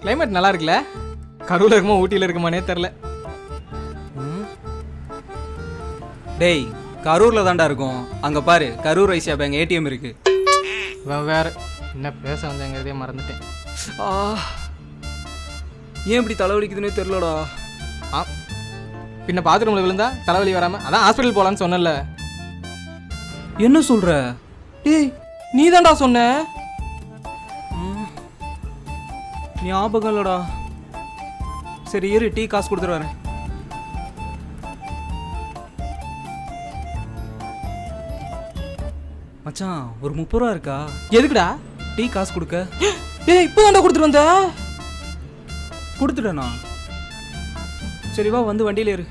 Climate நல்லா இருக்குல்ல? கரூரில் இருக்குமா ஊட்டியில் இருக்குமானே தெரில. டேய், கரூரில் தாண்டா இருக்கும். அங்கே பாரு, கரூர் வைசியா பேங்க் ஏடிஎம் இருக்கு. இவன் வேறு என்ன பேச வந்தேங்கிறதே மறந்துட்டேன். ஏன் இப்படி தலைவலிக்குதுன்னே தெரிலடா. பின்ன பாத்ரூமில் விழுந்தா தலைவலி வராமல் அதான் ஹாஸ்பிட்டல் போகலான்னு சொன்னல. என்ன சொல்கிற? டேய், நீ தான்டா சொன்ன. ஞாபகம் இல்லடா. சரி இரு, டீ காசு கொடுத்துட்டு வரேன். மச்சான், ஒரு 30 ரூபா இருக்கா? எதுக்குடா? டீ காசு கொடுக்க. ஏய், இப்போ தான்டா கொடுத்துட்டு வந்த. கொடுத்துட்டேண்ணா. சரி வா, வந்து வண்டியில் ஏறு.